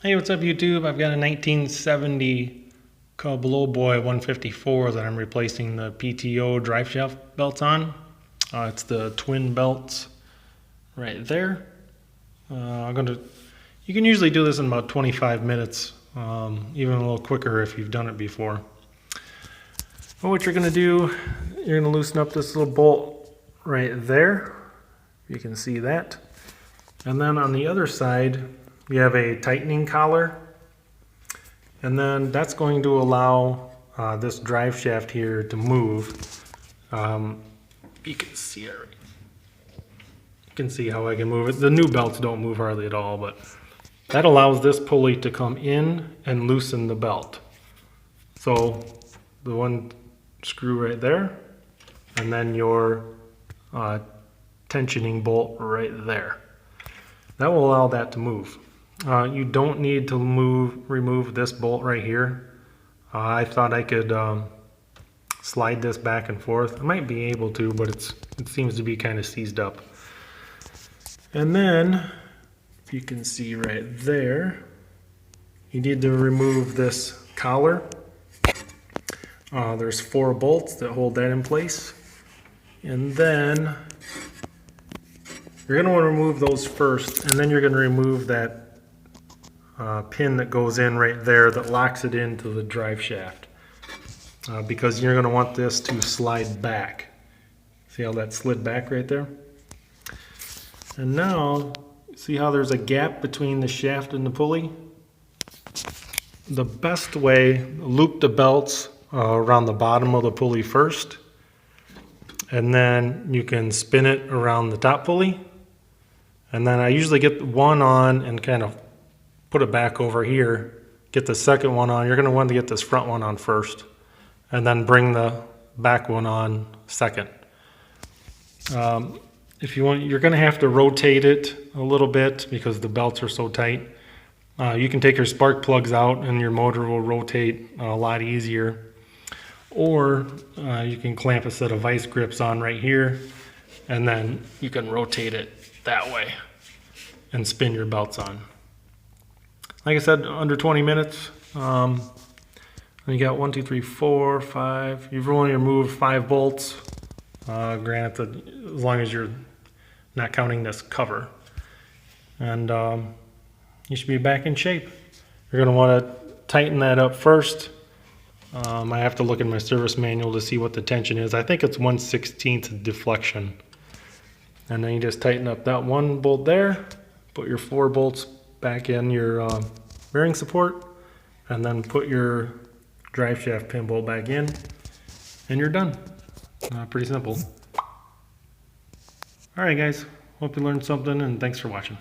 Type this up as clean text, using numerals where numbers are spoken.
Hey, what's up YouTube? I've got a 1970 Cub Lowboy 154 that I'm replacing the PTO drive shaft belts on. It's the twin belts right there. You can usually do this in about 25 minutes, even a little quicker if you've done it before. But what you're gonna do, you're gonna loosen up this little bolt right there. You can see that. And then on the other side, we have a tightening collar, and then that's going to allow this drive shaft here to move. You can see it. You can see how I can move it. The new belts don't move hardly at all, but that allows this pulley to come in and loosen the belt. So the one screw right there, and then your tensioning bolt right there. That will allow that to move. You don't need to remove this bolt right here. I thought I could slide this back and forth. I might be able to, but it seems to be kind of seized up. And then, if you can see right there, you need to remove this collar. There's 4 bolts that hold that in place. And then you're going to want to remove those first, and then you're going to remove that pin that goes in right there that locks it into the drive shaft, because you're going to want this to slide back. See how that slid back right there? And now, see how there's a gap between the shaft and the pulley? The best way, loop the belts around the bottom of the pulley first, and then you can spin it around the top pulley. And then I usually get one on and kind of put it back over here, get the second one on. You're going to want to get this front one on first, and then bring the back one on second. If you want, you're going to have to rotate it a little bit because the belts are so tight. You can take your spark plugs out and your motor will rotate a lot easier. Or you can clamp a set of vice grips on right here, and then you can rotate it that way and spin your belts on. Like I said, under 20 minutes. You got 1, 2, 3, 4, 5. You've only removed 5 bolts. Granted, as long as you're not counting this cover. And you should be back in shape. You're going to want to tighten that up first. I have to look in my service manual to see what the tension is. I think it's 1/16 deflection. And then you just tighten up that one bolt there, put your 4 bolts back in your bearing support, and then put your drive shaft pin bolt back in, and you're done. Pretty simple. All right, guys. Hope you learned something, and thanks for watching.